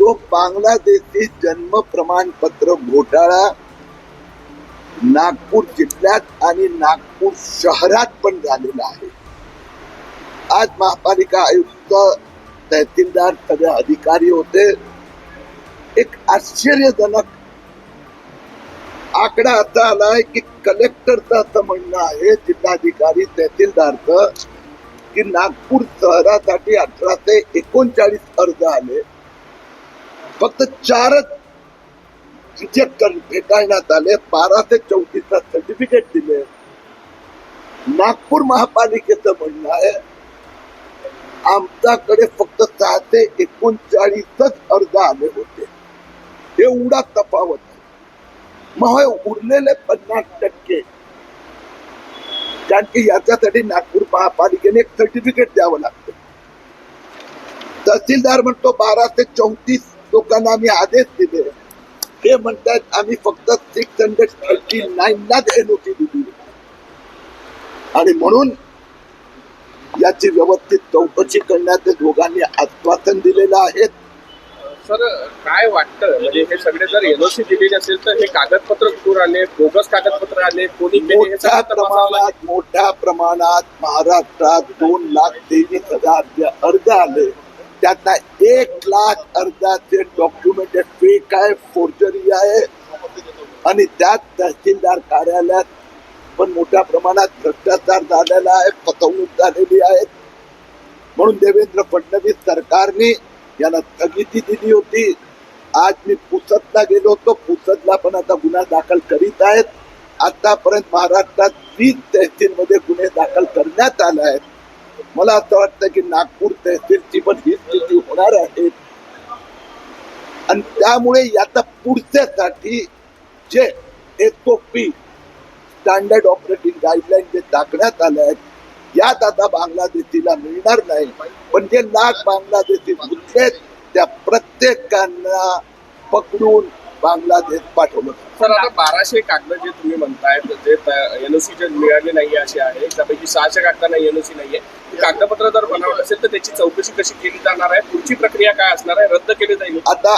तो बांगलादेशी जन्म प्रमाणपत्र घोटाळा नागपूर जिल्ह्यात आणि नागपूर शहरात पण झालेला आहे. आज महापालिका आयुक्त, तहसीलदार, सगळे अधिकारी होते. एक आश्चर्यजनक आकडा असा आलाय की कलेक्टरचं असं म्हणणं आहे, जिल्हाधिकारी तहसीलदारचं, की नागपूर शहरासाठी 1839 अर्ज आले, फक्त 4च रिजेक्ट फेटाळण्यात आले, 1234 सर्टिफिकेट दिले. नागपूर महापालिकेचं म्हणणं आहे आमच्याकडे फक्त 639 अर्ज आले होते. एवढा तफावत आहे. मग उरलेले 50%, कारण की याच्यासाठी नागपूर महापालिकेने एक सर्टिफिकेट द्यावं लागतं. तहसीलदार म्हणतो 1234 लोकांना आम्ही आदेश दिले. ते म्हणतात आम्ही फक्त 639 लाच एनओसी दिली, आणि म्हणून याची व्यवस्थित चौकशी करण्याचे दोघांनी आश्वासन दिलेलं आहे. सर, काय वाटतं, म्हणजे हे सगळे जर एनओसी दिलेली असेल तर हे कागदपत्र कुठून आले, बोगस कागदपत्र आले, कोणी केले, हे सगळं तपासावं लागेल. मोठ्या प्रमाणात महाराष्ट्रात 2,23,000 अर्ज आले. त्यातला 1,00,000 अर्जाचे डॉक्युमेंट फेक आहे, फोर्जरी आहे, आणि त्यात तहसीलदार कार्यालयात पण मोठ्या प्रमाणात भ्रष्टाचार झालेला आहे, फसवणूक झालेली आहे. म्हणून देवेंद्र फडणवीस सरकारने याला स्थगिती दिली होती. आज मी पुसदला गेलो होतो. पुसदला पण आता गुन्हा दाखल करीत आहेत. आतापर्यंत महाराष्ट्रात 20 तहसीलमध्ये गुन्हे दाखल करण्यात आले आहेत. मला असं वाटतं की नागपूर तहसीलची पण ही स्थिती होणार आहे, आणि त्यामुळे याचा पुढच्यासाठी जे SOP स्टँडर्ड ऑपरेटिंग गाईडलाईन जे टाकण्यात आले आहेत, यात आता बांगलादेशीला मिळणार नाही. पण जे लाख बांगलादेशी घुसले त्या प्रत्येकांना पकडून बांगलादेश पाठवलं. सर, आता 1200 कागद जे तुम्ही म्हणताय, जे एनओसी जे मिळाले नाहीये असे आहे, त्यापैकी 600 कागदांना एनओसी नाहीये. कागदपत्र जर बनावट असेल तर त्याची चौकशी कशी केली जाणार आहे? पुढची प्रक्रिया काय असणार आहे? रद्द केली जाईल? आता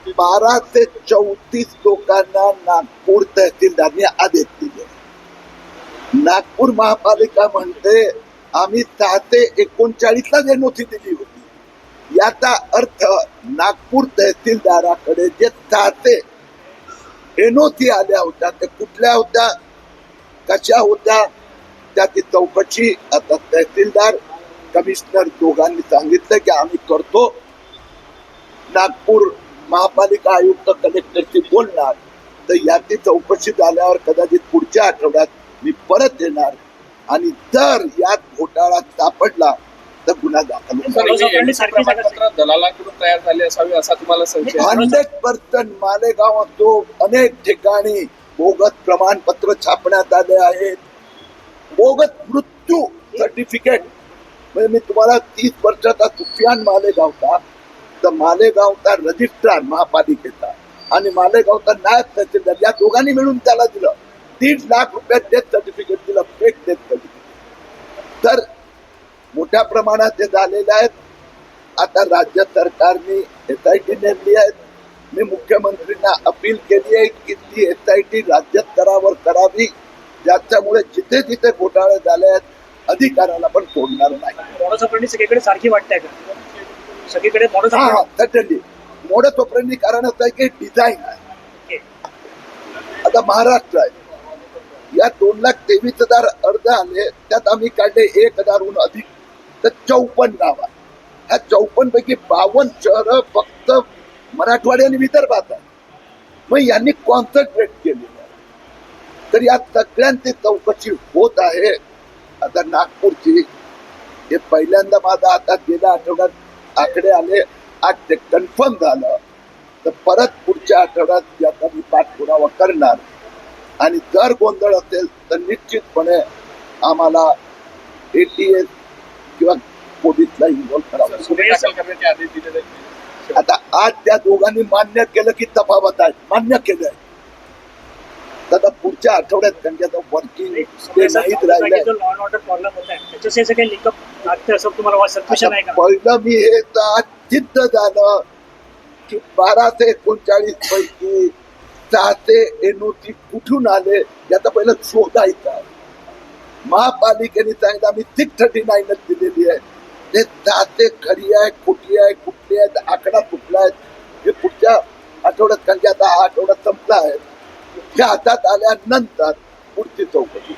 1234 लोकांना नागपूर तहसीलदारने आदेश दिले. नागपूर महापालिका म्हणते आम्ही 639 एनओसी दिली होती. याचा अर्थ नागपूर तहसीलदाराकडे जे 600 एनओसी आल्या होत्या ते कुठल्या होत्या, कशा होत्या, त्याची चौकशी आता तहसीलदार, कमिशनर दोघांनी सांगितलं की आम्ही करतो. नागपूर महापालिका आयुक्त कलेक्टरशी बोलणार, तर याची चौकशी झाल्यावर कदाचित पुढच्या आठवड्यात मी परत येणार, आणि जर यात घोटाळा सापडला तर गुन्हा दाखल होईल. दलालाकडून तयार झाले असावे असा तुम्हाला संशय? 100% मालेगाव असो, अनेक ठिकाणी बोगस प्रमाणपत्र छापण्यात आले आहेत. बोगस मृत्यू सर्टिफिकेट, म्हणजे मी तुम्हाला 30 वर्षाचा सुफियान मालेगावचा, तर मालेगावचा रजिस्ट्रार महापालिकेचा आणि मालेगावचा नायब तहसीलदार, या दोघांनी मिळून त्याला दिलं 1.5 लाख रुपयात डेथ सर्टिफिकेट दिलं, फेक डेथ सर्टिफिकेट. तर मोठ्या प्रमाणात ते झालेले आहेत. आता राज्य सरकारने SIT नेमली आहे. मी मुख्यमंत्र्यांना अपील केली आहे की ती SIT राज्य स्तरावर करावी, ज्याच्यामुळे जिथे जिथे घोटाळे झाले आहेत अधिकाऱ्याला पण सोडणार नाही. मोडस ऑपरेंडी सगळीकडे सारखी वाटते का? सगळीकडे मोडस ऑपरेंडी मोडस ऑपरेंडी कारण असं आहे की डिझाईन आहे. आता महाराष्ट्र आहे, या 2,23,000 अर्ज आले, त्यात आम्ही काढले 1,000हून अधिक, तर 54 गाव. ह्या 54 पैकी 52 शहरं फक्त मराठवाडा आणि विदर्भात आहे. मग यांनी कॉन्सन्ट्रेट केलेलं आहे. तर या सगळ्यांची चौकशी होत आहे. आता नागपूरची हे पहिल्यांदा माझा आता गेल्या आठवड्यात आकडे आले, आज ते कन्फर्म झालं, तर परत पुढच्या आठवड्यात याचा मी पाठपुरावा करणार, आणि जर गोंधळ असेल तर निश्चितपणे आम्हाला ATS किंवा पोलीसला इन्व्हॉल्व करावं. आता आज त्या दोघांनी मान्य केलं की तफावत आहे, मान्य केलंय. आता पुढच्या आठवड्यात त्यांच्या वर्किंग नाहीत राहिलंय. पहिलं मी हे सिद्ध झालं की 1239 पैकी 6 NOC कुठून आले याचा पहिलं शोधायचा. महापालिकेने सांगितलं आम्ही 639 दिलेली आहे. ते 6 खरी आहे, खोटी आहे, कुठली आहे, आकडा कुठला आहे हे पुढच्या आठवड्यात, कारण की आता हा आठवडा संपला आहे, हे हातात आल्यानंतर पुढची चौकशी.